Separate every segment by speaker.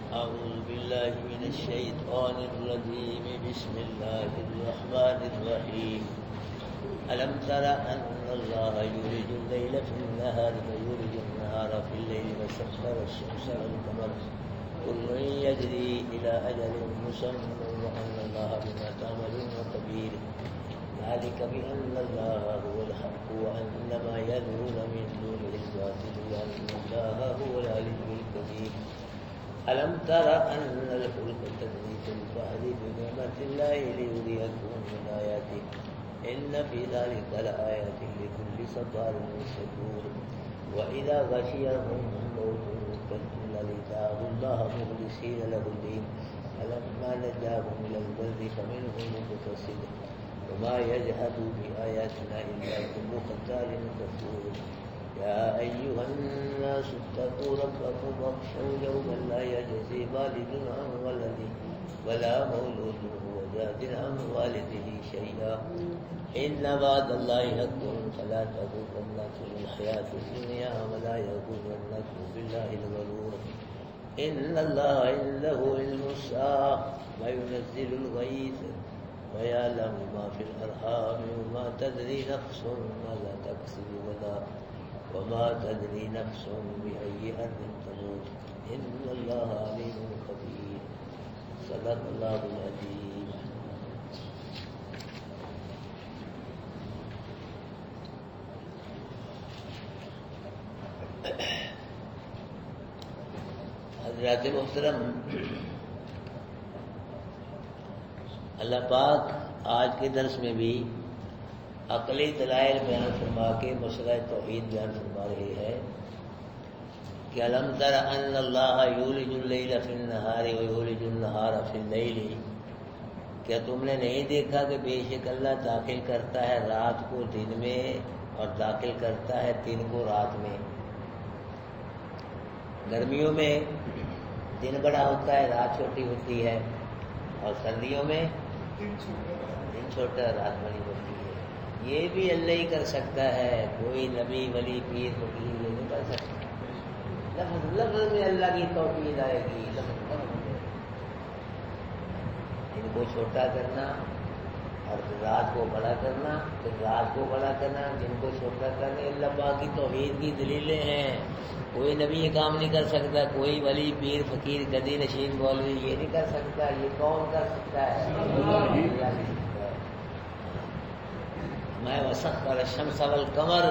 Speaker 1: أعوذ بالله من الشيطان الرجيم بسم الله الرحمن الرحيم ألم تر أن الله يولج الليل في النهار ويولج النهار في الليل وسخر الشمس والقمر كل يجري إلى أجل مسمى وأن الله بما تعملون خبير ذلك بأن الله هو الحق وأن ما يدعون من دونه الباطل وأن الله هو العلي الكبير ألم تر أن الفلك تجري في البحر بنعمة الله ليريكم من آياته إن في ذلك لآيات لكل صبار شكور وإذا غشيهم موج كالظلل دعوا الله مخلصين له الدين فلما نجاهم إلى البر فمنهم مقتصد وما يجحد بآياتنا إلا كل ختار كفور يا أيها الناس اتقوا ربكم واخشوا يوما لا يجزي والد عن ولده ولا مولود هو جاز عن والده شيئا إن وعد الله حق فلا تغرنكم الحياة الدنيا ولا يغرنكم بالله الغرور إن الله عنده علم الساعة وينزل الغيث ويعلم ما في الأرحام وما تدري نفس ماذا تكسب غدا وما تدري نفس بأي أرض تموت إن الله عليم خبير صدق الله العظيم. حضرات محترم، اللہ پاک آج کے درس میں بھی عقلی دلائل بیان فرما کے مسئلہ توحید بیان فرما رہی ہے کہ الم تر ان اللہ یولج اللیل فی النہار ویولج النہار فی اللیل، کیا تم نے نہیں دیکھا کہ بے شک اللہ داخل کرتا ہے رات کو دن میں اور داخل کرتا ہے دن کو رات میں؟ گرمیوں میں دن بڑا ہوتا ہے، رات چھوٹی ہوتی ہے، اور سردیوں میں دن چھوٹا رات بڑی ہوتی ہے۔ یہ بھی اللہ ہی کر سکتا ہے، کوئی نبی ولی پیر فقیر یہ نہیں کر سکتا۔ لفظ میں اللہ کی توحید آئے گی، دن کو چھوٹا کرنا اور رات کو بڑا کرنا، پھر رات کو بڑا کرنا، دن کو چھوٹا کرنا، اللہ پاک کی توحید کی دلیلیں ہیں۔ کوئی نبی یہ کام نہیں کر سکتا، کوئی ولی پیر فقیر گدی نشین مولوی یہ نہیں کر سکتا، یہ کون کر سکتا ہے؟ میں وسخر الشمس والقمر،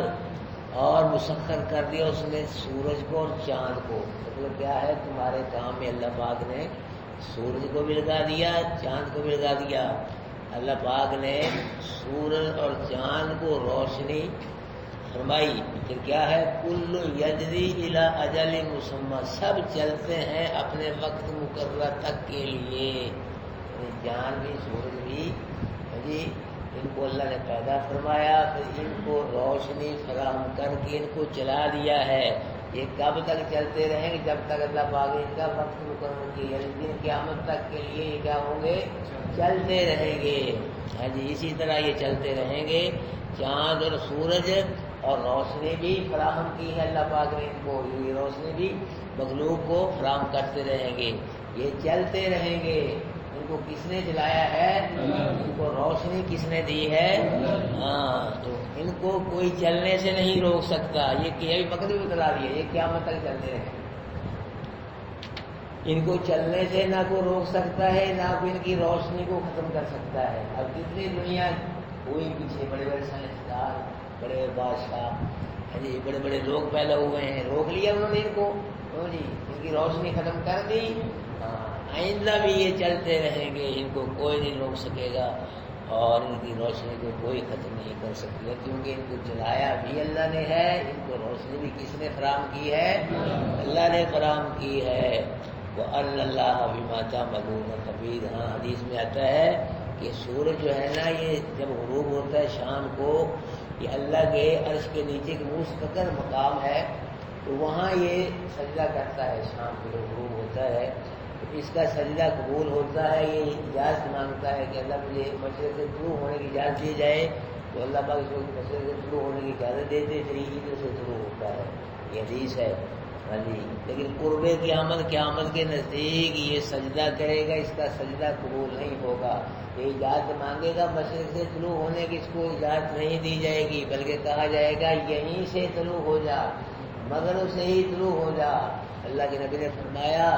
Speaker 1: اور مسخر کر دیا اس نے سورج کو اور چاند کو۔ مطلب کیا ہے؟ تمہارے کام میں اللہ پاک نے سورج کو بھی لگا دیا، چاند کو بھی لگا دیا۔ اللہ پاک نے سورج اور چاند کو روشنی فرمائی۔ پھر کیا ہے؟ کل یجری الی اجل مسمى، سب چلتے ہیں اپنے وقت مقررہ تک کے لیے۔ چاند بھی سورج بھی جی ان کو اللہ نے پیدا فرمایا، پھر ان کو روشنی فراہم کر کے ان کو چلا دیا ہے۔ یہ کب تک چلتے رہیں گے؟ جب تک اللہ پاک ان کا وقت مقرر کیا، یعنی دن قیامت تک کے لیے یہ کیا ہوں گے؟ چلتے رہیں گے۔ ہاں جی، اسی طرح یہ چلتے رہیں گے۔ چاند اور سورج اور روشنی بھی فراہم کی ہے اللہ پاک نے ان کو، یہ روشنی بھی مخلوق کو فراہم کرتے رہیں گے۔ یہ چلتے رہیں گے۔ ان کو کس نے چلایا ہے؟ ان کو روشنی کس نے دی ہے؟ ہاں، تو ان کو کوئی چلنے سے نہیں روک سکتا۔ یہ بھی مقصد بھی بتا دیا، یہ قیامت تک چلتے رہیں گے۔ ان کو چلنے سے نہ کوئی روک سکتا ہے، نہ کوئی ان کی روشنی کو ختم کر سکتا ہے۔ اب کتنی دنیا کوئی پیچھے بڑے بڑے سائنسدان، بڑے بڑے بادشاہ، جی بڑے بڑے لوگ پیدا ہوئے ہیں، روک لیا انہوں نے ان کو، جی ان کی روشنی ختم کر دی۔ آئندہ بھی یہ چلتے رہیں گے، ان کو کوئی نہیں روک سکے گا، اور ان کی روشنی کو کوئی ختم نہیں کر سکے گا، کیونکہ ان کو چلایا بھی اللہ نے ہے، ان کو روشنی بھی کس نے فراہم کی ہے؟ اللہ نے فراہم کی ہے۔ وَأَنَّ اللَّهَ بِمَا تَعْمَلُونَ خَبِيرٌ۔ ہاں حدیث میں آتا ہے کہ سورج جو ہے نا، یہ جب غروب ہوتا ہے شام کو، یہ اللہ کے عرش کے نیچے ایک مستقر مقام ہے، تو وہاں یہ سجدہ کرتا ہے شام کو جب غروب ہوتا ہے، تو اس کا سجدہ قبول ہوتا ہے۔ یہ اجازت مانگتا ہے کہ اللہ مجھے مشرق سے طلوع ہونے کی اجازت دی جائے، تو اللہ پاک اس کو مشرق سے طلوع ہونے کی اجازت دیتے، پھر ادھر سے طلوع ہوتا ہے۔ یہ حدیث ہے۔ لیکن قرب قیامت کے نزدیک یہ سجدہ کرے گا، اس کا سجدہ قبول نہیں ہوگا. یہ اجازت مانگے گا مشرق سے طلوع ہونے کی، اس کو اجازت نہیں دی جائے گی، بلکہ کہا جائے گا یہیں سے طلوع ہو جا، مغرب سے ہی طلوع ہو جا. اللہ کے نبی نے فرمایا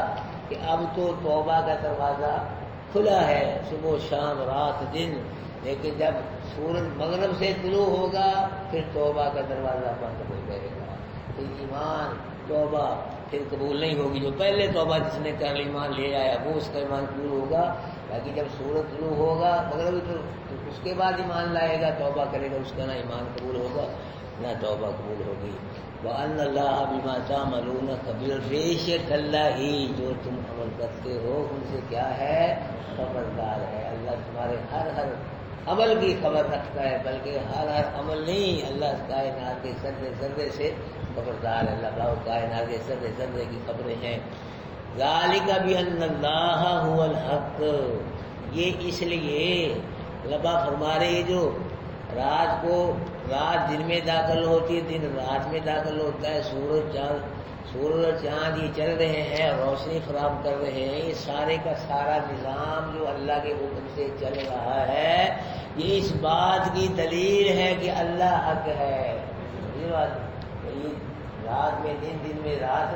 Speaker 1: کہ اب تو توبہ کا دروازہ کھلا ہے، صبح شام رات دن، لیکن جب سورج مغرب سے طلوع ہوگا پھر توبہ کا دروازہ بند ہو جائے گا. پھر ایمان توبہ پھر قبول نہیں ہوگی. جو پہلے توبہ جس نے کر ایمان لے آیا وہ اس کا ایمان قبول ہوگا، باقی جب سورج طلوع ہوگا مغرب تو اس کے بعد ایمان لائے گا، توبہ کرے گا، اس کا نہ ایمان قبول ہوگا نہ توبہ قبول ہوگی. وَأَنَّ اللَّهَ بِمَا تَعْمَلُونَ خَبِيرٌ، بے شک اللہ ہی جو تم عمل کرتے ہو ان سے کیا ہے، خبردار ہے. اللہ تمہارے ہر عمل کی خبر رکھتا ہے، بلکہ ہر عمل نہیں، اللہ کائنات کے ذرے ذرے سے خبردار ہے. اللہ پاک کائنات کے ذرے ذرے کی خبریں ہیں. ذَلِكَ بِأَنَّ اللَّهَ هُوَ الْحَقُّ، یہ اس لیے اللہ پاک فرما رہے ہیں جو رات دن میں داخل ہوتی ہے، دن رات میں داخل ہوتا ہے، سورج اور چاند یہ چل رہے ہیں، روشنی فراہم کر رہے ہیں، یہ سارے کا سارا نظام جو اللہ کے حکم سے چل رہا ہے، یہ اس بات کی دلیل ہے کہ اللہ حق ہے. یہ رات میں دن میں رات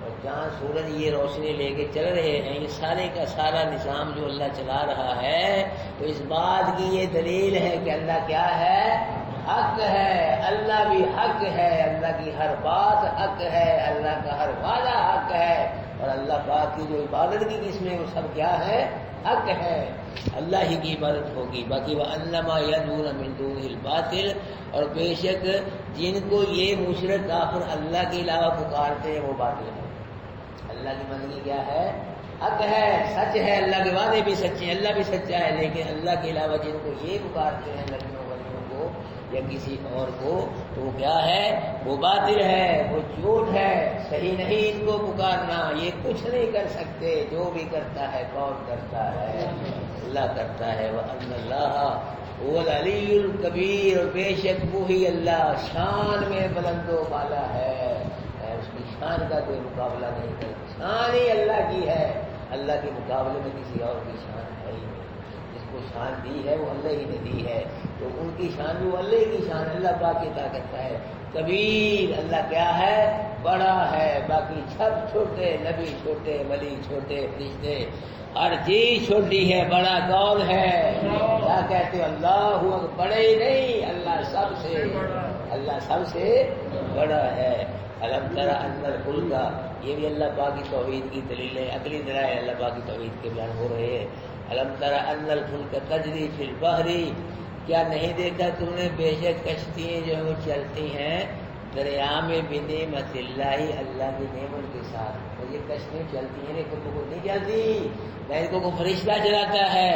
Speaker 1: اور چاند سورج یہ روشنی لے کے چل رہے ہیں، یہ سارے کا سارا نظام جو اللہ چلا رہا ہے، تو اس بات کی یہ دلیل ہے کہ اللہ کیا ہے، حق ہے. اللہ بھی حق ہے، اللہ کی ہر بات حق ہے، اللہ کا ہر وعدہ حق ہے، اور اللہ پاک کی جو عبادت کی قسمیں وہ سب کیا ہے، حق ہے. اللہ ہی کی عبادت ہوگی. باقی وَأَنَّمَا يَدْعُونَ مِن دُونِهِ الْبَاطِلَ، اور بے شک جن کو یہ مشرک کافر اللہ کے علاوہ پکارتے ہیں وہ باطل ہے. اللہ کی بندگی کیا ہے، حق ہے، سچ ہے، اللہ کے وعدے بھی سچے ہیں، اللہ بھی سچا ہے، لیکن اللہ کے علاوہ جن کو یہ پکارتے ہیں نبیوں ولیوں کو یا کسی اور کو، تو وہ کیا ہے، وہ باطل ہے، وہ جھوٹ ہے. صحیح نہیں ان کو پکارنا، یہ کچھ نہیں کر سکتے. جو بھی کرتا ہے کون کرتا ہے، اللہ کرتا ہے. وَأَنَّ اللَّهَ هُوَ الْعَلِيُّ الْكَبِيرُ، اور بے شک وہی اللہ شان میں بلند و بالا ہے، اس کی شان کا کوئی مقابلہ نہیں کرتا. شان ہی اللہ کی ہے، اللہ کے مقابلے میں کسی اور کی شان ہے ہی نہیں. جس کو شان دی ہے وہ اللہ ہی نے دی ہے، تو ان کی شان بھی وہ اللہ کی شان، اللہ پاک عطا کرتا ہے. کبیر، اللہ کیا ہے، بڑا ہے. باقی سب چھوٹے، نبی چھوٹے، ولی چھوٹے، فرشتے ہر چیز چھوٹی ہے. بڑا کون ہے، کیا کہتے ہو، اللہ بڑے ہی نہیں، اللہ سب سے بڑا ہے. الم تر ان الفلک، یہ بھی اللہ پاک کی توحید کی دلیل ہے. اگلی دلائل اللہ پاک کی توحید کے بیان ہو رہے ہیں. الم تر ان الفلک تجری فی البحر، کیا نہیں دیکھا تم نے بے شک کشتیاں جو وہ چلتی ہیں دریا میں بنعمت اللہ، اللہ کی نعمت کے ساتھ. اور یہ کشتیاں چلتی ہیں لیکن کو نہیں چلتی، نہ ان کو فرشتہ چلاتا ہے،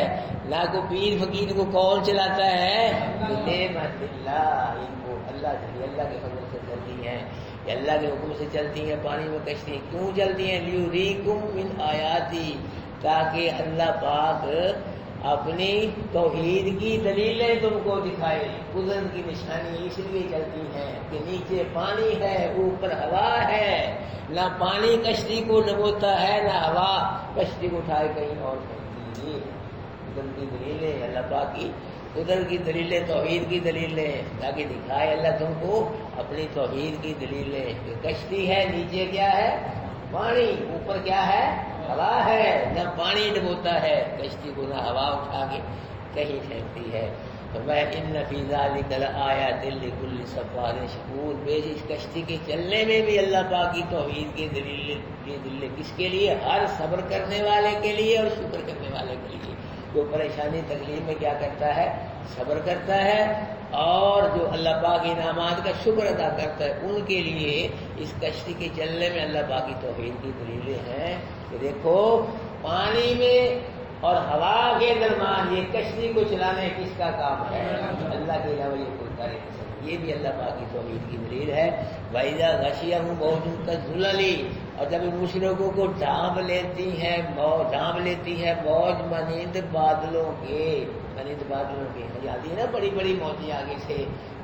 Speaker 1: نہ کو پیر فقیر کو کون چلاتا ہے، بنعمت اللہ، ان کو اللہ کے فضل سے چلتی ہیں، یہ اللہ کے حکم سے چلتی ہیں. پانی میں کشتی کیوں چلتی ہیں، لیوریکم من آیاتی، تاکہ اللہ پاک اپنی توحید کی دلیلیں تم کو دکھائے. قدرت کی نشانی اس لیے چلتی ہیں کہ نیچے پانی ہے، اوپر ہوا ہے، نہ پانی کشتی کو ڈبوتا ہے نہ ہوا کشتی کو اٹھائے کہیں اور پھینکتی. قدرت کی دلیلیں، اللہ پاک کی قدرت کی دلیلیں، توحید کی دلیلیں، تاکہ دکھائے اللہ تم کو اپنی توحید کی دلیلیں. کہ کشتی ہے، نیچے کیا ہے، پانی، اوپر کیا ہے، ہوا ہے، نہ پانی ڈبوتا ہے کشتی کو، نہ ہوا اٹھا کے کہیں پھینکتی ہے. فرمایا ان فی ذلک لآیات لکل صبار شکور، بے شک اس کشتی کے چلنے میں بھی اللہ پاک کی توحید کی دلیل کس کے لیے، ہر صبر کرنے والے کے لیے اور شکر کرنے والے کے لیے. جو پریشانی تکلیف میں کیا کرتا ہے، صبر کرتا ہے، اور جو اللہ پاک انعامات کا شکر ادا کرتا ہے، ان کے لیے اس کشتی کے چلنے میں اللہ پاک کی توحید کی دلیلیں ہیں. کہ دیکھو پانی میں اور ہوا کے درمیان یہ کشتی کو چلانے کس کا کام ہے، اللہ کے علاوہ یہ کوئی کرے. یہ بھی اللہ پاک کی توحید کی دلیل ہے. وَإِذَا غَشِيَهُمْ مَوْجٌ كَالظُّلَلِ، اور جب ان مشرکوں کو ڈھانپ لیتی ہے موج مانند بادلوں کے، یادی ہے نا، بڑی بڑی موجیں آگے سے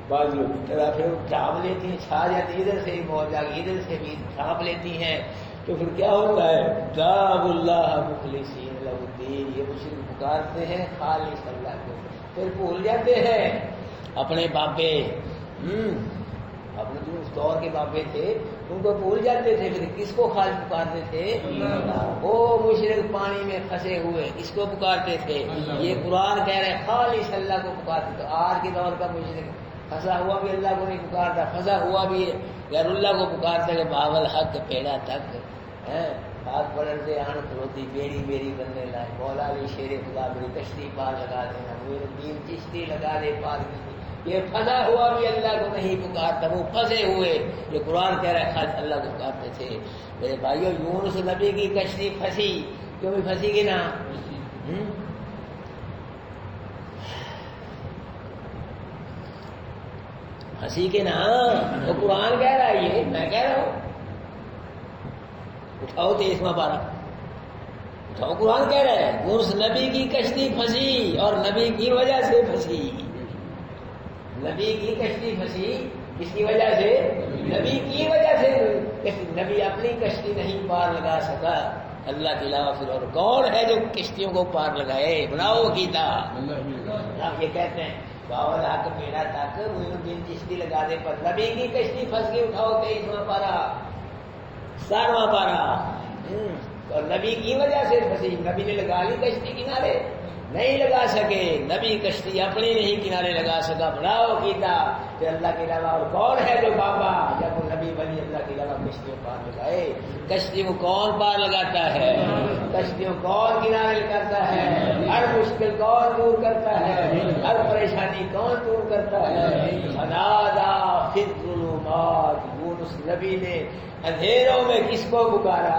Speaker 1: بازو کی طرح پھر ڈھانپ لیتی ہیں، چھا جاتی ادھر سے موجہ ادھر سے بھی ڈھانپ لیتی ہیں، تو پھر کیا ہوتا ہے؟ دعوا اللہ مخلصین لہ الدین، یہ مشرک پکارتے ہیں خالص اللہ کو، پھر بھول جاتے ہیں اپنے بابے، اپنے جو اس دور کے بابے تھے ان کو بھول جاتے تھے، پھر کس کو خالص پکارتے تھے؟ وہ مشرک پانی میں پھنسے ہوئے اس کو پکارتے تھے، یہ قرآن کہہ رہے خالص اللہ کو پکارتے تھے۔ آج کے دور کا مشرک پھنسا ہوا بھی اللہ کو نہیں پکارتا، پھنسا ہوا بھی غیر اللہ کو پکارتا کہ باول حق پیڑا تک ہاتھ پڑھ سے آن کھلوتی بیڑی بیڑی بننے لائے، مولا علی شیر خدا میری کشتی پار لگا دینا، میرے دین چشتی لگا دے پار کی، یہ پھنسا ہوا بھی اللہ کو نہیں پکارتا، وہ پھنسے ہوئے یہ قرآن کہہ رہا ہے خالص اللہ کو پکارتے تھے۔ میرے بھائیو یونس نبی کی کشتی پھنسی، کیوں بھی پھنسی گی نا؟ ہنسی کے نا، وہ قرآن کہہ رہا ہے، یہ میں کہہ رہا ہوں۔ اٹھاؤ 23واں پارہ، اٹھاؤ، قرآن کہہ رہا ہے یونس نبی کی کشتی پھنسی اور نبی کی وجہ سے پھنسی، نبی کی کشتی پھنسی کس کی وجہ سے؟ نبی کی وجہ سے، نبی اپنی کشتی نہیں پار لگا سکا، اللہ کے علاوہ پھر اور کون ہے جو کشتیوں کو پار لگائے؟ بناؤ کیتا، آپ یہ کہتے ہیں باول حق پیڑا تک دن کشتی لگا دے، پر نبی کی کشتی پھنس گئی۔ اٹھاؤ 23واں پارہ، 7واں پارہ، اور نبی کی وجہ سے پھنسی، نبی نے لگا لی کشتی کنارے، نہیں لگا سکے، نبی کشتی اپنی نہیں کنارے لگا سکا، بناؤ کیتا کہ اللہ کے علاوہ اور کون ہے جو بابا جب وہ نبی بنی اللہ کے علاوہ کشتیوں پار لگائے؟ کشتی کو کون پار لگاتا ہے؟ کشتیوں کون کنارے لگاتا ہے؟ ہر مشکل کون دور کرتا ہے؟ ہر پریشانی کون دور کرتا ہے؟ فنادا فی الظلمات، یونس نبی نے اندھیروں میں کس کو پکارا؟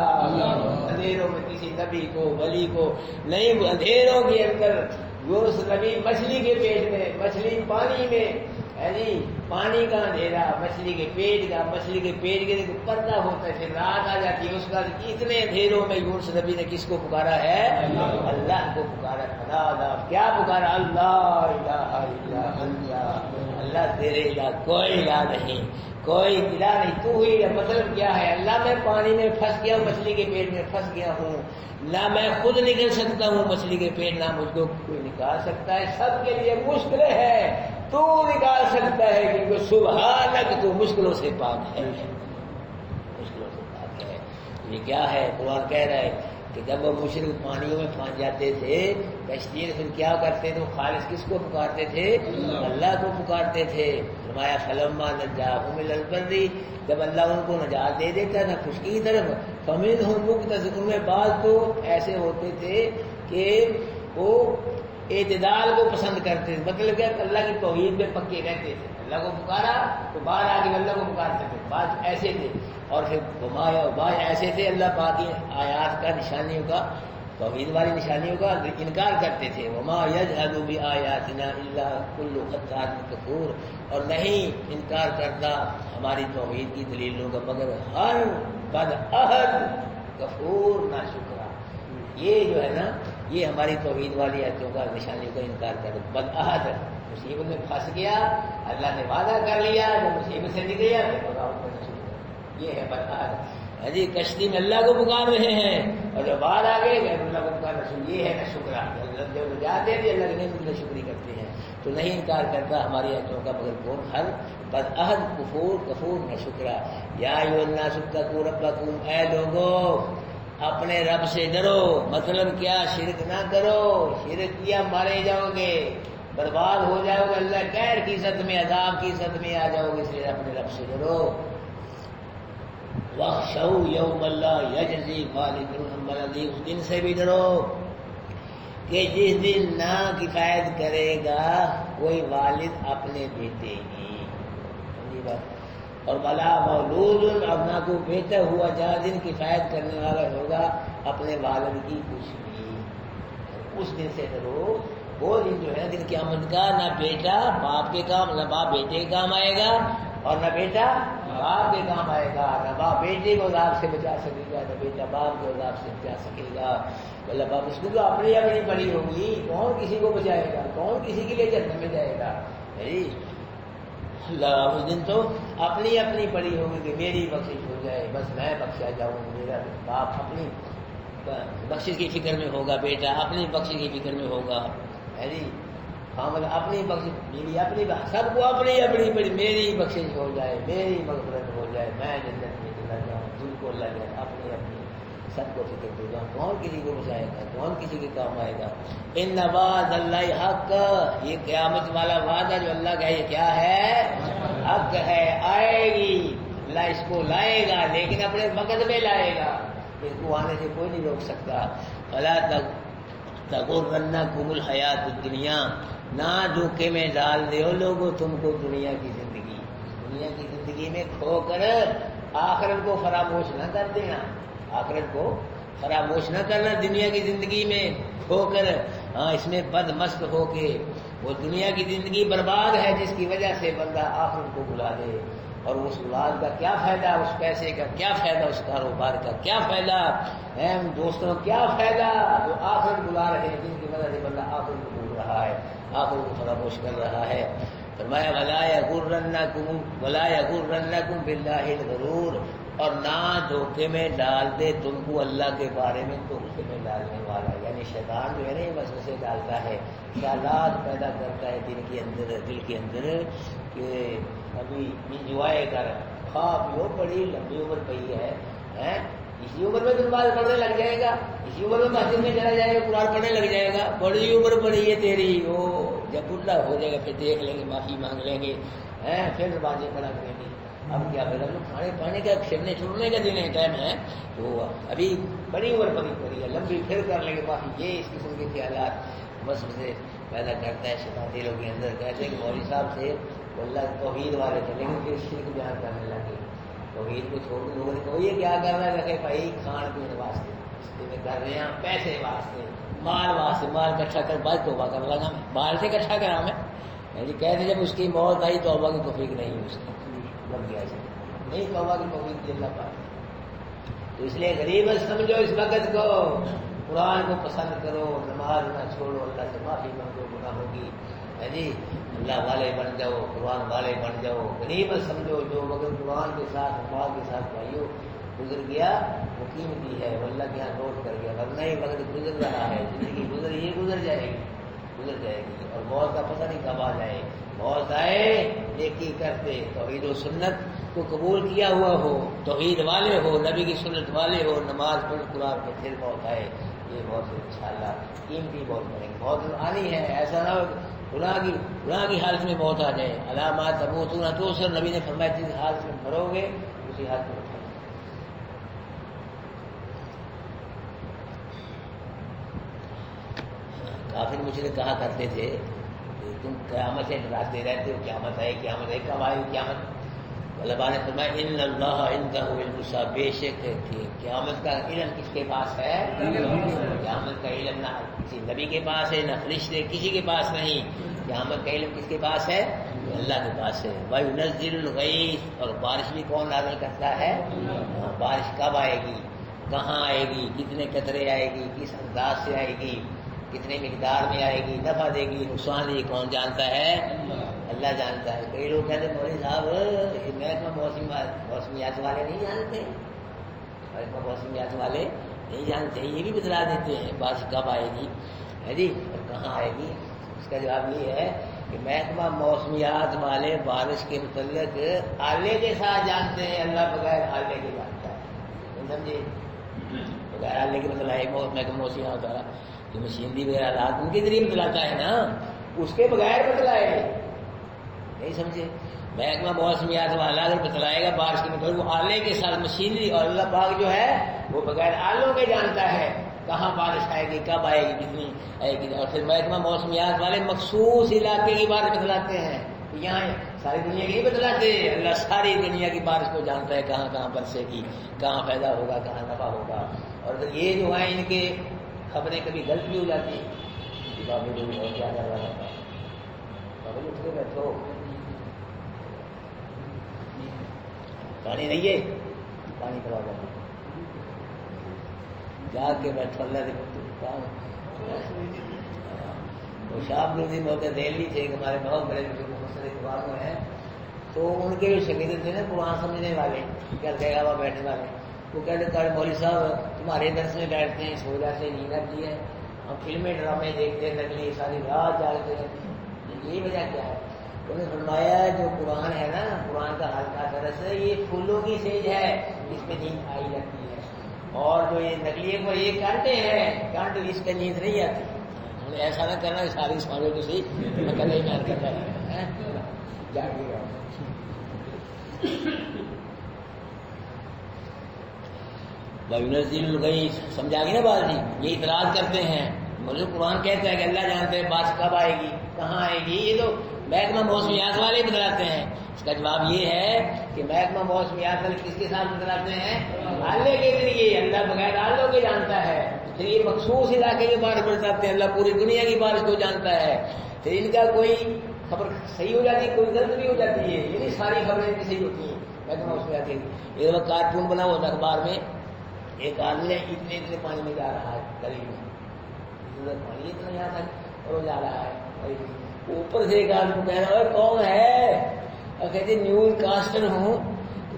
Speaker 1: اندھیروں میں کسی نبی کو ولی کو نہیں، اندھیروں کے اندر یونس نبی مچھلی کے پیٹ میں، مچھلی پانی میں ہے جی، پانی کا اندھیرا، مچھلی کے پیٹ کا، مچھلی کے پیٹ کے پردہ ہوتا ہے، پھر رات آ جاتی ہے، اس کا اتنے اندھیروں میں یونس نبی نے کس کو پکارا ہے؟ اللہ کو پکارا، خدا کیا پکارا؟ اللہ الہ الا انت، اللہ تیرے الہ کوئی الہ نہیں، کوئی الہ نہیں، تو ہی۔ مطلب کیا ہے؟ اللہ میں پانی میں پھنس گیا ہوں، مچھلی کے پیٹ میں پھنس گیا ہوں، نہ میں خود نکل سکتا ہوں مچھلی کے پیٹ، نہ مجھ کو کوئی نکال سکتا ہے، سب کے لیے مشکل ہے، تو نکال سکتا ہے، کیونکہ سبحانک تو مشکلوں سے پاک ہے، مشکلوں سے پاک ہے۔ یہ کیا ہے؟ قرآن کہہ رہا ہے کہ جب وہ مشرک پانیوں میں پھنس جاتے تھے کشتی، پھر کیا کرتے تھے؟ وہ خالص کس کو پکارتے تھے؟ اللہ کو پکارتے تھے۔ فرمایا فلما نجاہم الی البر، جب اللہ ان کو نجات دے دیتا تھا خشکی کی طرف، فمنہم مقتصد، ان میں بعض تو ایسے ہوتے تھے کہ وہ اعتدال کو پسند کرتے تھے، مطلب کہ اللہ کی توحید میں پکے رہتے تھے، اللہ کو پکارا تو باہر آ کے اللہ کو پکارتے تھے، بعض ایسے تھے، اور پھر بعض ایسے تھے اللہ پاک کی آیات کا، نشانیوں کا، توحید والی نشانیوں کا انکار کرتے تھے۔ وما یجحد بآیاتنا الا کل ختار کفور، اور نہیں انکار کرتا ہماری توحید کی دلیلوں کا مگر ہر بدعہد کفور ناشکرا۔ یہ جو ہے نا، یہ ہماری توحید والی آیتوں کا، نشانیوں کا انکار کر بدعہد، مصیبت میں پھنس گیا، اللہ نے وعدہ کر لیا، جب مصیبت سے نکلیا تو یہ ہے بدعہد۔ جی کشتی میں اللہ کو پکار رہے ہیں اور جب بعد آ گئے اللہ کو پکار رہے، یہ ہے نا شکرا، جب جاتے تھے اللہ کے نعمت شکری کرتے ہیں، تو نہیں انکار کرتا ہماری آیتوں کا مگر کون؟ ہر بدعہد کفور نہ شکرا۔ یا ایھا الناس اتقوا ربکم، اے لوگو اپنے رب سے ڈرو، مطلب کیا؟ شرک نہ کرو، شرک کیا مارے جاؤ گے، برباد ہو جاؤ گے، اللہ قہر کی زد میں، عذاب کی زد میں آ جاؤ گے، اس لیے اپنے رب سے ڈرو۔ واخشوا یوم لا یجزی والد عن ولدہ، اس دن سے بھی ڈرو کہ جس دن نہ کفایت کرے گا کوئی والد اپنے بیٹے کی، اور بلا مولود، اب نہ کوئی بیٹا ہوا جہاں دن کفایت کرنے والا ہوگا اپنے والد کی کچھ بھی، اس دن سے ڈرو۔ وہ دن جو ہے دن قیامت کا، نہ بیٹا باپ کے کام، نہ باپ بیٹے کے کام آئے گا، اور نہ بیٹا باپ کے کام آئے گا، نہ باپ بیٹے کو عذاب سے بچا سکے گا، نہ بیٹا باپ کو عذاب سے بچا سکے گا۔ اللہ باپ اس کو تو اپنی اپنی پڑی ہوگی، کون کسی کو بچائے گا، کون کسی کے لیے جنت میں جائے گا؟ اللہ اس دن تو اپنی اپنی پڑی ہوگی کہ میری بخشش ہو جائے، بس میں بخشا جاؤں، میرا باپ اپنی بخشش کی فکر میں ہوگا، بیٹا اپنی بخشش کی فکر میں ہوگا، ہے جی خامد اپنی بخشش، میری اپنی سب کو اپنی اپنی پڑی، میری بخشش ہو جائے، میری مغفرت ہو جائے، میں جنت میں چلا جاؤں، جن کو اللہ جائے اپنی اپنی سب کو فکر دے جاؤں، کون کسی کو بچائے گا، کون کسی کے کام آئے گا۔ ان وعد اللہ حق، یہ قیامت والا وعدہ جو اللہ کا ہے یہ کیا ہے؟ حق ہے، آئے گی، اللہ اس کو لائے گا، لیکن اپنے وقت میں لائے گا، اس کو آنے سے کوئی نہیں روک سکتا۔ فلا تغرنکم الحیات الدنیا، نہ دھوکے میں ڈال دیو لوگوں تم کو دنیا کی زندگی میں کھو کر آخرت کو فراموش نہ کر دینا، آخرت کو فراموش نہ کرنا دنیا کی زندگی میں کھو کر، ہاں اس میں بد مست ہو کے، وہ دنیا کی زندگی برباد ہے جس کی وجہ سے بندہ آخرت کو بھلا دے، اور اس اولاد کا کیا فائدہ، اس پیسے کا کیا فائدہ، اس کاروبار کا کیا فائدہ ہے، دوستوں کا کیا فائدہ جو آخرت بلا رہے ہیں، جن کی وجہ سے بندہ آخرت کو بھول رہا ہے، آخرت کو فراموش کر رہا ہے۔ فرمایا ولا یغرنکم باللہ الغرور، اور نہ دھوکے میں ڈال دے تم کو اللہ کے بارے میں دھوکے میں ڈالنے والا، یعنی شیطان جو ہے نا یہ وسوسے ڈالتا ہے، خیالات پیدا کرتا ہے دل کے اندر کہ ابھی انجوائے کر، خواہ پیو، بڑی لمبی عمر پئی ہے، اسی عمر میں نماز پڑھنے لگ جائے گا، اسی عمر میں مسجد میں چلا جائے گا، قرآن پڑھنے لگ جائے گا، بڑی عمر پڑی ہے تیری، وہ جب بڈھا ہو جائے گا پھر دیکھ لیں گے، معافی مانگ لیں گے، پھر نمازیں پڑھا کریں گے، اب کیا پھر کھانے پانے کا کھیلنے چھوڑنے کا دن ہے، ٹائم ہے، تو ابھی بڑی عمر پڑی ہے، لمبی پھر کر لیں گے معافی، یہ اس قسم کے خیالات بس سے پیدا کرتا ہے شیطان دلوں کے اندر۔ کہتے ہیں کہ مولوی صاحب سے اللہ توحید والے تھے، لیکن پھر شرک بیان کرنے لگے، توحید کو چھوڑ کے لوگوں نے کہا یہ کیا کر رہا ہے، کہ بھائی کھان پینے واسطے اس میں کر رہے ہیں، پیسے واسطے، مال واسطے، مال اکٹھا کر بعد توبہ کر لگا میں، مال سے اکٹھا کرا میں، یعنی کہتے جب اس کی موت آئی توبہ کی توفیق نہیں اس کی، لگ گیا نہیں توبہ کی توفیق دی اللہ پاک۔ تو اس لیے غریب سمجھو اس وقت کو، قرآن کو پسند کرو، نماز نہ چھوڑو، اللہ سے معافی مانگو گناہوں کی، ہے جی اللہ والے بن جاؤ، قرآن والے بن جاؤ، غریب سمجھو جو مگر قرآن کے ساتھ نماز کے ساتھ بھائیو گزر گیا وہ قیمتی ہے، وہ اللہ کے یہاں نوٹ کر گیا، ورنہ ہی وقت گزر رہا ہے، زندگی گزر جائے گی، اور موت کا پتہ نہیں کب آ جائے، موت آئے نیکی کرتے، توحید و سنت کو قبول کیا ہوا ہو، توحید والے ہو، نبی کی سنت والے ہو، نماز پڑھ قرآن پہ پھر موت آئے، یہ بہت انشاءاللہ قیمتی بہت پڑیں گے، موت آنی ہے، ایسا نہ ہو گناہ کی حالت میں موت آ جائے، علامات تموتون تو سر نبی نے فرمایا جس حالت میں مرو گے اسی حالت میں اٹھو۔ کافر مجھے کہا کرتے تھے کہ تم قیامت سے ڈراتے رہتے ہو، قیامت آئے، کب آئے قیامت؟ علماء نے فرمایا ان اللہ عنده علم الساعہ، بے شک قیامت کا علم کس کے پاس ہے؟ قیامت کا علم نہ کسی نبی کے پاس ہے، نہ فرشتے کسی کے پاس نہیں، قیامت کا علم کس کے پاس ہے؟ اللہ کے پاس ہے۔ وَيُنَزِّلُ الْغَيْثَ، اور بارش بھی کون نازل کرتا ہے؟ بارش کب آئے گی، کہاں آئے گی، کتنے قطرے آئے گی، کس انداز سے آئے گی، کتنے مقدار میں آئے گی، نفع دے گی، نقصان دے گی، کون جانتا ہے؟ اللہ جانتا ہے۔ کئی لوگ کہتے ہیں مولوی صاحب یہ محکمہ موسمیات والے نہیں جانتے، محکمہ موسمیات والے نہیں جانتے، یہ بھی بتلا دیتے ہیں بارش کب آئے گی، ہے جی، اور کہاں آئے گی۔ اس کا جواب یہ ہے کہ محکمہ موسمیات والے بارش کے متعلق آلے کے ساتھ جانتے ہیں، اللہ بغیر آلے کے جانتا ہے، سمجھے، بغیر آلے کے بتلائے محکمہ موسمیات والا جو مشینری وغیرہ آلات ان کے ذریعے بتلاتا ہے نا، اس کے بغیر بتلائے نہیں، سمجھے۔ محکمہ موسمیات والا اگر بتلائے گا بارش کے مطلب وہ آلے کے ساتھ مشینری، اور اللہ پاک جو ہے وہ بغیر آلوں کے جانتا ہے کہاں بارش آئے گی، کب آئے گی، کتنی آئے گی، اور پھر محکمہ موسمیات والے مخصوص علاقے کی بارش بتلاتے ہیں، یہاں ساری دنیا کی نہیں بتلاتے، اللہ ساری دنیا کی بارش کو جانتا ہے، کہاں کہاں برسے گی، کہاں پیدا ہوگا، کہاں نفع ہوگا۔ اور اگر یہ جو ہے ان کے خبریں کبھی غلط بھی ہو جاتی ہیں، بابو جو بھی کیا کر رہا تھا، بابو اٹھ کے بیٹھو، پانی نہیں ہے، پانی پڑا ہوا جا کے بیٹھو، اللہ سے وہ شاپ گردی بہت دہلی تھے کہ ہمارے بہت بڑے مفسر اقبال میں ہیں، تو ان کے جو شاگرد تھے نا قرآن سمجھنے والے کیا کہے گا بیٹھنے والے، وہ کہتے کہ مولوی صاحب تمہارے درس میں بیٹھتے ہیں، سو جاتے ہیں، نیند آتی ہے، ہم فلمیں ڈرامے دیکھتے ہیں، نقلی ساری رات جاگتے رہتے ہیں، یہی وجہ کیا ہے؟ انہوں نے فرمایا جو قرآن ہے نا، قرآن کا ہلکا درس ہے، یہ پھولوں کی سیج ہے، اس میں نیند آئی جاتی ہے، اور جو یہ نقلی کو یہ کانٹے ہیں، کانٹ اس کا نیند نہیں آتی۔ ایسا نہ کرنا کہ ساری سمجھو تو صحیح، میں کل ہی محنت کرتا ہے جاگ گیا۔ وَيُنَزِّلُ الْغَيْثَ، سمجھا گی نا بات جی؟ یہ اعتراض کرتے ہیں، مجھے قرآن کہتا ہے کہ اللہ جانتے ہیں بارش کب آئے گی، کہاں آئے گی، یہ تو محکمہ موسمیات والے بتلاتے ہیں۔ اس کا جواب یہ ہے کہ محکمہ موسمیات والے کس کے ساتھ بتلاتے ہیں؟ اللہ کے ذریعے، اللہ بغیر آلوں کے جانتا ہے، پھر یہ مخصوص علاقے میں بارش برساتے ہیں، اللہ پوری دنیا کی بارش کو جانتا ہے، پھر ان کا کوئی خبر صحیح ہو جاتی ہے، کوئی غلط بھی ہو جاتی ہے، یہ نہیں ساری خبریں بھی صحیح ہوتی ہیں محکمہ موسمیات۔ ایک وقت کارٹون بنا ہوا تھا اخبار میں، ایک آدمی اتنے پانی میں جا رہا ہے، گلی میں پانی اتنا یہاں تک اور وہ جا رہا ہے، اوپر سے ایک آدمی کہہ رہا ہے کون ہے، اور کہتے نیوز کاسٹر ہوں،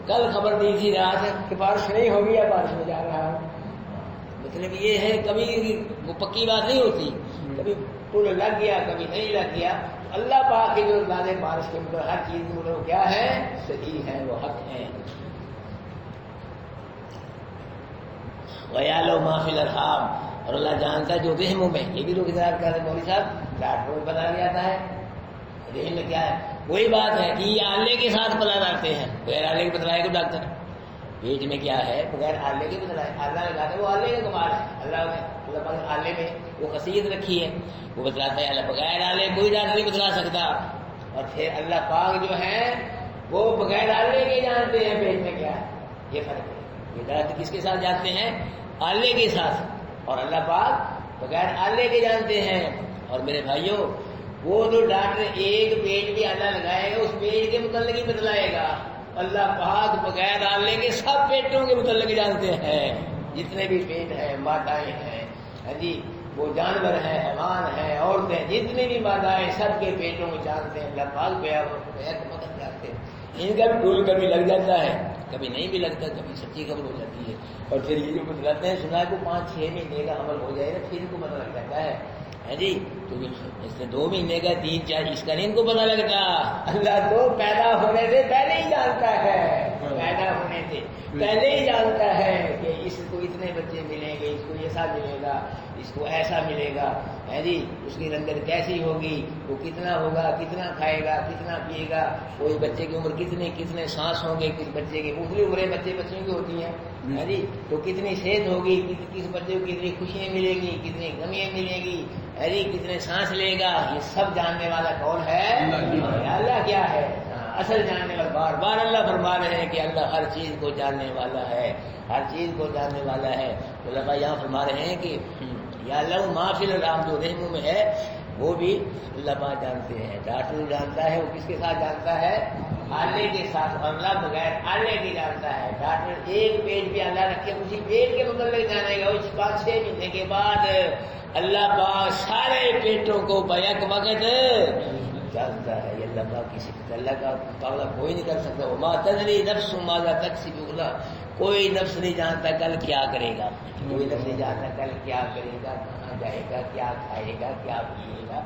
Speaker 1: کل خبر دی تھی رات کہ بارش نہیں ہوگی یا بارش میں جا رہا ہے۔ مطلب یہ ہے کبھی وہ پکی بات نہیں ہوتی، کبھی پل لگ گیا کبھی نہیں لگ گیا، اللہ پاک کے جو لازم بارش کے مطلب ہر چیز کے مطلب کیا ہے، صحیح ہے، وہ حق ہے۔ وَيَعْلَمُ مَا فِي الْأَرْحَامِ، اور اللہ جانتا ہے جو رحموں میں، یہ بھی لوگ اظہار کر رہے ہیں مولوی صاحب ڈاکٹروں میں بتایا جاتا ہے رحم میں کیا ہے، وہی بات ہے کہ یہ آلے کے ساتھ پتا لاتے ہیں، بغیر آلے کے بتلائے گا ڈاکٹر، پیٹ میں کیا ہے بغیر آلے کے بتلائے، اللہ لگاتا ہے وہ آلے کا کمال ہے، اللہ نے آلے میں وہ خصیت رکھی ہے، وہ بتلاتا ہے، اللہ بغیر آلے کوئی ڈاکٹر نہیں بتلا سکتا، اور پھر اللہ پاک جو ہے وہ بغیر آلے کے جانتے ہیں پیٹ میں کیا ہے، یہ فرق ہے، یہ ڈاکٹر کس کے ساتھ جانتے ہیں؟ آلے کے ساتھ، اور اللہ پاک بغیر آلے کے جانتے ہیں۔ اور میرے بھائیوں وہ جو ڈاکٹر ایک پیٹ بھی آلہ لگائے گا اس پیٹ کے متعلق ہی بتلائے گا، اللہ پاک بغیر آلے کے سب پیٹوں کے متعلق جانتے ہیں، جتنے بھی پیٹ ہیں، مادائیں ہیں جی، وہ جانور ہیں، حیوان ہیں، عورتیں، جتنی بھی مادائیں سب کے پیٹوں کو جانتے ہیں، اللہ پاک مدد جانتے ہیں۔ ان کا بھی ٹول کبھی لگ جاتا ہے، کبھی نہیں بھی لگتا، کبھی سچی خبر ہو جاتی ہے، اور پھر یہ جو بتلاتے ہیں سنا کو 5-6 مہینے کا عمل ہو جائے گا پھر ان کو پتہ لگ جاتا ہے جی، تو اس سے 2 مہینے کا 3-4 اس کا نہیں ان کو پتہ لگتا، اللہ تو پیدا ہونے سے پہلے ہی جانتا ہے، پیدا ہونے سے پہلے ہی جانتا ہے کہ اس کو اتنے بچے ملیں گے، اس کو ایسا ملے گا، اس کو ایسا ملے گا ہے جی، اس کی رنگت کیسی ہوگی، وہ کتنا ہوگا، کتنا کھائے گا، کتنا پیے گا، کوئی بچے کی عمر کتنے سانس ہوں گے، کس بچے کی اتنی عمریں بچوں کی ہوتی ہیں ہے جی، تو کتنی صحت ہوگی، کس بچے کو کتنی خوشیاں ملیں گی، کتنی غمیاں ملیں گی ہے جی، کتنے سانس لے گا، یہ سب جاننے والا کون ہے؟ اللہ کیا ہے اصل جاننے والا، بار بار اللہ فرما رہے ہیں کہ اللہ ہر چیز کو جاننے والا ہے، ہر چیز کو جاننے والا ہے۔ تو اللہ یہاں فرما رہے ہیں کہ یا اللہ ما فی الارحام، جو رحموں میں ہے وہ بھی اللہ پاک جانتے ہیں۔ ڈاکٹر جانتا ہے وہ کس کے ساتھ جانتا ہے؟ آلے کے ساتھ، اور اللہ بغیر آلے کے جانتا ہے۔ ڈاکٹر ایک پیٹ بھی اللہ رکھے اسی پیٹ کے متعلق جانے گا، اس 5-6 مہینے کے بعد اللہ پاک سارے پیٹوں کو بیک وقت جانتا ہے۔ یہ اللہ پاک کسی اللہ کا مقابلہ کوئی نہیں کر سکتا۔ وما تدری نفس ماذا تکسب غدا، کوئی نفس نہیں جانتا کل کیا کرے گا، کوئی نفس نہیں جانتا کل کیا کرے گا، کہاں جائے گا، کیا کھائے گا، کیا پیے گا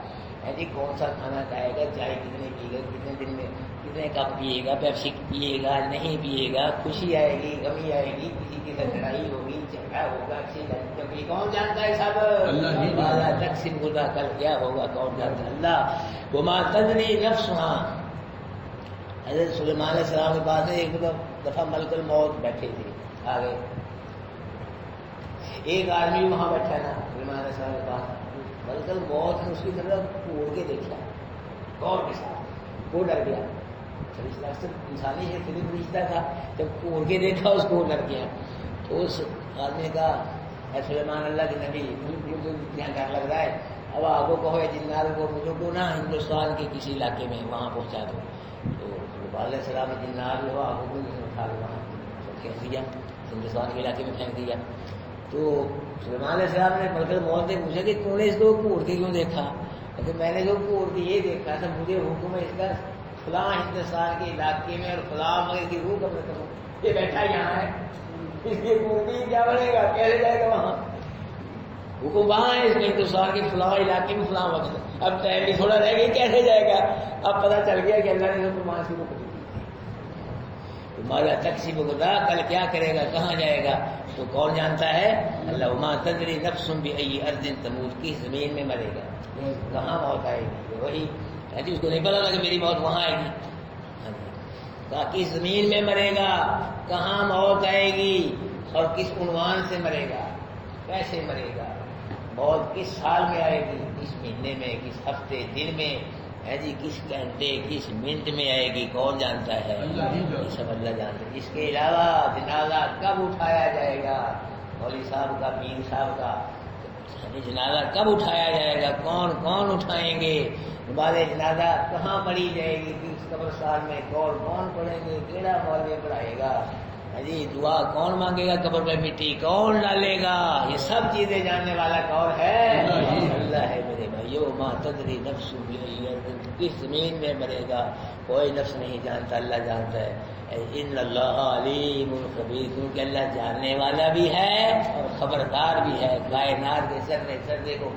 Speaker 1: ہے جی، کون سا کھانا کھائے گا، چائے کتنے پیے گا، کتنے دن میں کتنے کپ پیے گا، پیپسی پیے گا نہیں پیے گا، خوشی آئے گی غمی آئے گی، کسی کی لڑائی ہوگی، جھگڑا ہوگا، کسی کون جانتا ہے؟ سب اللہ تقسیم غدا، کل کیا ہوگا کون جانتا ہے؟ اللہ۔ وما تدری نفس، ہاں حضرت سلیمان علیہ السلام کے پاس ایک دفعہ ملک الموت بیٹھے تھے، آگے ایک آدمی وہاں بیٹھا نا سلیمان علیہ السلام کے پاس، ملک الموت نے اس کی طرف کوڑ کے دیکھا غور کے ساتھ، وہ ڈر گیا، فرشتہ انسانی ہے فلم فرشتہ تھا، جب کوڑ کے دیکھا اس کو ڈر گیا، تو اس آدمی کا اے سلیمان اللہ کے نبی یہاں ڈر لگ رہا ہے، اب آگوں کو ہے جنات کو مجھے کو نا ہندوستان کے کسی علاقے میں وہاں پہنچا دو، تو علیہ السلام نے جنات جو آگوں کو اٹھا لو وہاں پھینک دیا، ہندوستان کے علاقے میں پھینک دیا۔ تو سلیمان علیہ السلام نے ملک الموت نے پوچھا کہ تم نے اس کو کوڑ کے کیوں دیکھا؟ کہ میں نے جو کوڑ کے یہ دیکھا تھا، مجھے حکم ہے اس کا فلاں ہندوستان کے علاقے میں اور فلاں مگر کی روح قبض کروں، یہ بیٹھا یہاں ہے، اس کی مورتی کیا بنے گا، کیسے جائے گا وہاں؟ حکم وہاں ہے اس میں ہندوستان کے فلاں علاقے میں فلاں وقت، اب ٹائم بھی تھوڑا رہ گئی، کیسے جائے گا؟ اب پتہ چل گیا کہ اللہ نے وہاں سے روک دی، تمہارا تقسیم خدا کل کیا کرے گا، کہاں جائے گا، تو کون جانتا ہے؟ اللہ۔ وما تدری نفس بأی ارض تموت، کس زمین میں مرے گا، کہاں موت آئے گی، وہی اس کو نہیں پتا تھا کہ میری موت وہاں آئے گی، کہا کس زمین میں مرے گا، کہاں موت آئے گی، اور کس عنوان سے مرے گا، کیسے مرے گا، موت کس سال میں آئے گی، کس مہینے میں، کس ہفتے دن میں ہے جی، کس گھنٹے کس منٹ میں آئے گی، کون جانتا ہے؟ یہ سب اللہ جانتا ہے۔ اس کے علاوہ جنازہ کب اٹھایا جائے گا، مولوی صاحب کا، پیر صاحب کا جنازہ کب اٹھایا جائے گا، کون کون اٹھائیں گے، بعد جنازہ کہاں پڑھی جائے گی، کس قبرستان میں، کون پڑھیں گے، کیڑا مولوی پڑھائے گا جی، دعا کون مانگے گا، قبر میں مٹی کون ڈالے گا، یہ سب چیزیں جاننے والا کون ہے؟ اللہ ہے میرے بھائیو۔ ما تدری نفس بأی ارض، کس زمین میں مرے گا کوئی نفس نہیں جانتا، اللہ جانتا ہے۔ ان اللہ علیم خبیر، کیونکہ اللہ جاننے والا بھی ہے اور خبردار بھی ہے، کائنات کے ذرے ذرے کو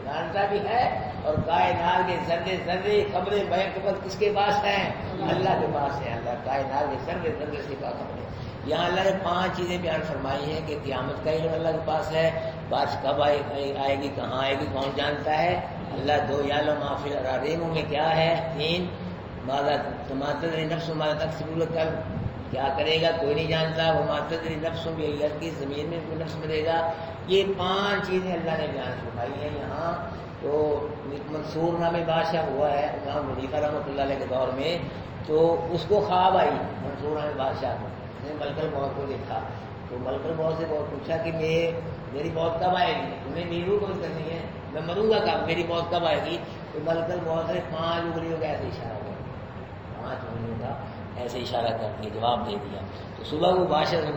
Speaker 1: جانتا بھی ہے، اور کائنات کے ذرے ذرے خبریں بیک کس کے پاس ہیں؟ اللہ کے پاس ہے۔ اللہ کائنات کے ذرے ذرے سے کا خبر ہے۔ یہاں اللہ نے 5 چیزیں بیان فرمائی ہیں کہ قیامت کا علم اللہ کے پاس ہے، بارش کب آئے گی، کہاں آئے گی، کون جانتا ہے؟ اللہ۔ 2 یعلم ما فی الارحام میں کیا ہے؟ 3 ماذا تدری نفس ماذا تکسب غدا، کیا کرے گا کوئی نہیں جانتا، وما تدری نفس بأی ارض، کی زمین میں کوئی نفس مرے گا۔ یہ 5 چیزیں اللہ نے بیان فرمائی ہیں یہاں۔ تو منصور نام بادشاہ ہوا ہے امام حنیفہ رحمۃ اللہ علیہ کے دور میں، تو اس کو خواب آئی منصور نام بادشاہ کو، نے ملک الموت کو دیکھا، تو ملک الموت سے بہت پوچھا کہ میری موت کب آئے گی، تمہیں میری روح قبض کرنی ہے، میں مروں گا کب، میری موت کب آئے گی؟ تو ملک الموت نے 5 انگلیوں کا ایسے اشارہ کیا، 5 انگلیوں کا ایسے اشارہ کر کے جواب دے دیا۔ تو صبح وہ بادشاہ نے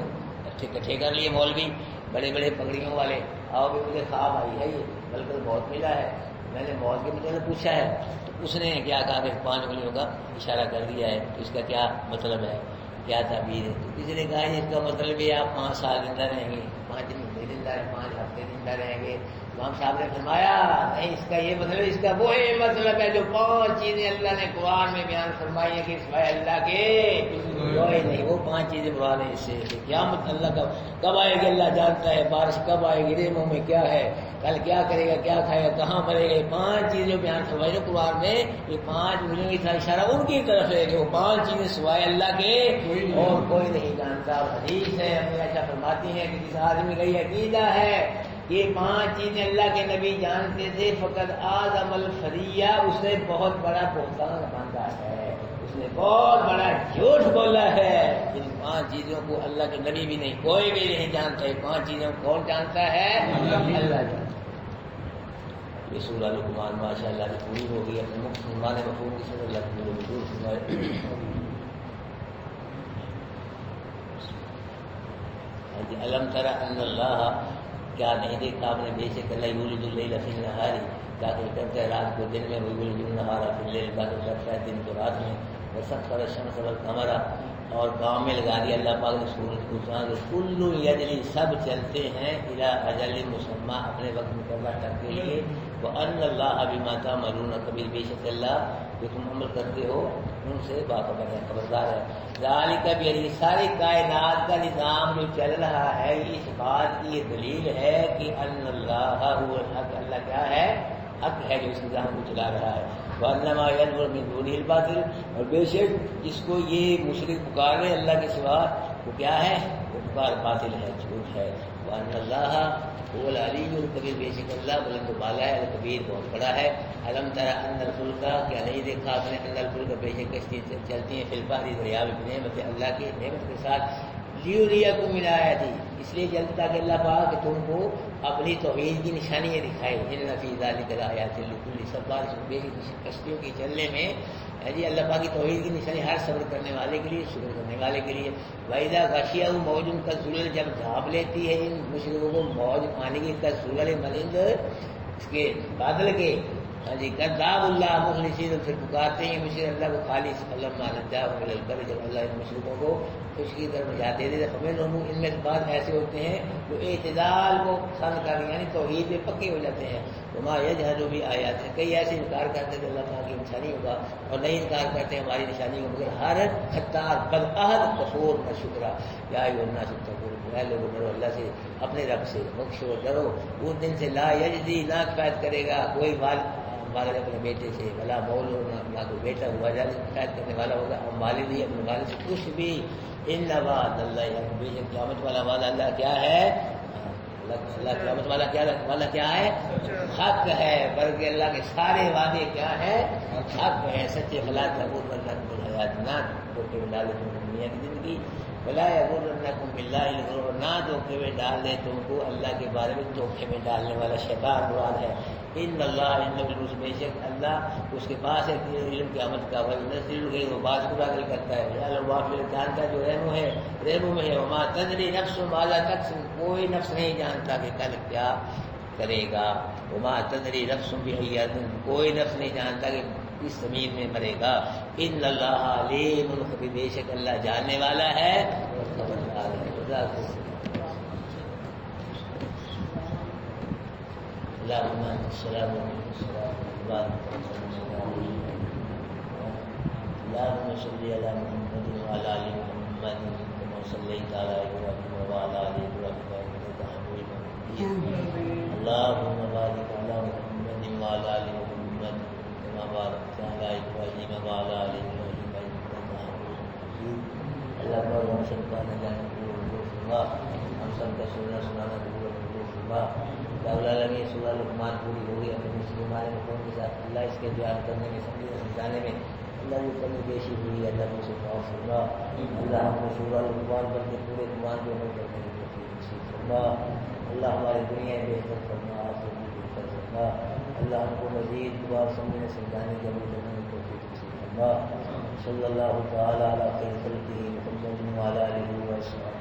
Speaker 1: اکٹھے کر لیے مولوی بڑے بڑے پگڑیوں والے، آؤ بھی مجھے خواب آئی ہے، یہ ملک الموت ملا ہے، میں نے موت کے مجھے پوچھا ہے، تو اس نے کیا کہا کہ 5 انگلیوں کا اشارہ کر دیا ہے، تو اس کا کیا مطلب ہے، کیا تعبیر ہے؟ تو کسی نے کہا اس کا مطلب یہ آپ 5 سال زندہ رہیں گے، 5 دن زندہ رہیں، 5 ہفتے زندہ رہیں گے۔ امام صاحب نے فرمایا نہیں، اس کا یہ مطلب، اس کا وہی مطلب ہے جو 5 چیزیں اللہ نے قرآن میں بیان فرمائی ہیں کہ سوائے اللہ کے کوئی نہیں، وہ 5 چیزیں مراد ہیں اس سے کہ قیامت اللہ کا کب آئے گی اللہ جانتا ہے، بارش کب آئے گی، ریموں میں کیا ہے، کل کیا کرے گا، کیا کھائے گا، کہاں مرے گا، یہ 5 چیزیں بیان فرمائی ہیں قرآن میں، یہ 5 انگلیوں کا اشارہ ان کی طرف ہے کہ وہ 5 چیزیں سوائے اللہ کے اور کوئی نہیں جانتا۔ اور حدیث ہے اپنے ایسا فرماتی ہیں کہ جس آدمی کا یہ عقیدہ ہے یہ 5 چیزیں اللہ کے نبی جانتے تھے، فقط اعظم الفریہ، اس نے بہت بڑا بہتان باندھا ہے، اس نے بہت بڑا جھوٹ بولا ہے۔ ان 5 چیزوں کو اللہ کے نبی بھی نہیں، کوئی بھی نہیں جانتا، یہ 5 چیزوں کو کون جانتا ہے؟ اللہ جانتا ہے۔ یہ سورہ لقمان ماشاء اللہ سے پوری ہو گئی، اپنے مسلمان مفہوم کی سورہ اللہ کی حضور فرمائے الم تر ان اللہ، کیا نہیں دیکھا آپ نے بے شک اللہ یولج اللیل فی النہار، داخل کرتا ہے رات کو دن میں، ویولج النہار فی اللیل، داخل کرتا ہے دن کو رات میں، وسخر الشمس والقمر، اور کام میں لگا دیا اللہ پاک نے سورج کو چاند، کل یجری، سب چلتے ہیں، الی اجل مسمى، اپنے وقت مقررہ تک کے لیے، وان اللہ بما تعملون خبیر، بے شک اللہ جو تم عمل کرتے ہو ان سے باخبر ہے، خبردار ہے۔ ذالک بھی، ساری کائنات کا نظام جو چل رہا ہے، اس بات کی یہ دلیل ہے کہ ان اللہ هو الحق، اللہ کیا ہے؟ حق ہے جو اس نظام کو چلا رہا ہے۔ وانما يدعو من دونه الباطل، اور بے شک جس کو یہ مشرک پکارے اللہ کے سوا، وہ کیا ہے؟ وہ پکار باطل ہے، جھوٹ ہے۔ وان اللہ هو العلی الکبیر، بے شک اللہ بلند و بالا ہے، الکبیر بہت بڑا ہے۔ الم تر ان الفلک، کیا نہیں دیکھا آپ نے، ان الفلک بے شک کشتی چلتی ہیں، فی البحر دریا میں، نعمت اللہ کی نعمت کے ساتھ، لیریکم من آیاتی، اس لیے چلتا تاکہ اللہ پاک تم کو اپنی توحید کی نشانیاں دکھائے۔ ان فی ذلک لآیات لکل صبار، بے شک کشتیوں کے چلنے میں جی اللہ پاک کی توحید کی نشانی ہر صبر کرنے والے کے لیے، شکر کرنے والے کے لیے۔ وَإِذَا غَشِيَهُ مَوْجٌ كَالظُّلَلِ، جب ڈھانپ لیتی ہے ان مشرکوں کو موج پانی کی، كالظُّلَلِ، مانند اس کے بادل کے، ہاں جی کذاب اللہ مخلصین، پھر پکارتے ہیں مشرک اللہ کو خالص، فلما نجاهم الى البر، جب اللہ ان مشرکوں کو خشکی کی طرف نجات دے دے، فمنهم ان میں سے بعض ایسے ہوتے ہیں جو اعتدال کو پسند کر یعنی توحید میں پکے ہو جاتے ہیں، وما یجحد بآیات، کئی ایسے انکار کرتے ہیں کہ اللہ تعالیٰ کی نشانی ہوگا اور نہیں انکار کرتے ہیں ہماری نشانی کو، مگر ہر خطار بدعہد کفور نہ شکرا، یا ایھا الناس اتقوا، اے لوگوں ڈرو اللہ سے، اپنے رب سے بخشو ڈرو اس دن سے لا یجزی، نہ کفایت کرے گا کوئی والد اپنے بیٹے سے، بلا مولود، نہ کوئی بیٹا ہوا جائے کفایت کرنے والا ہوگا، اور والد ہی اپنے والد سے کچھ بھی، ان وعد اللہ، بے شک قیامت والا وعدہ اللہ کیا ہے، اللہ قیامت والا کیا ہے، حق ہے، بلکہ اللہ کے سارے وعدے کیا ہے، حق ہے، سچے، فلا تغرنکم الحیات، نہ دھوکے میں ڈالے تم دنیا کی زندگی، فلا یغرنکم باللہ الغرور، نہ دھوکے میں ڈال دے تم کو اللہ کے بارے میں دھوکے میں ڈالنے والا شیطان مراد ہے، ان اللہ بے شک اللہ اس کے پاس ہے علم قیامت کا، وہ بعض کو نازل کرتا ہے، اللہ جانتا ہے جو رحموں میں ہے، وما تدری نفس ماذا تکسب، کوئی نفس نہیں جانتا کہ کل کیا کرے گا، وما تدری نفس بأی ارض، کوئی نفس نہیں جانتا کہ کس زمین میں مرے گا، ان اللہ علیم خبیر، بے شک اللہ جاننے والا ہے اور خبردار ہے۔ اللهم انت السلام ومنك السلام تبارك اللهم صل على محمد وعلى ال محمد كما صليت على ابراهيم وعلى ال ابراهيم انك حميد مجيد، اللهم بارك على محمد وعلى ال محمد كما باركت على ابراهيم وعلى ال ابراهيم انك حميد مجيد، اللهم صل على محمد ہم سب کا سنانا دعا اللہ لگے سورہ لقمان پوری ہو گئی، اپنے مسلمان مقام کے ساتھ اللہ اس کے بیان کرنے میں سمجھانے میں اللہ کی کمی بیشی ہوئی، اللہ کو معاف فرما، اللہ ہم کو سورہ لقمان بلکہ پورے قرآن کو عمل کرنے کی توفیق نصیب فرما، اللہ ہماری دنیا بہتر فرما، آخرت بھی بہتر فرما، اللہ ہم کو مزید دعا سمجھنے سمجھانے کے عمل کرنے کی توفیق نصیب فرما، صلی اللہ تعالی علی خیر خلقہ محمد وعلی آلہ وصحبہ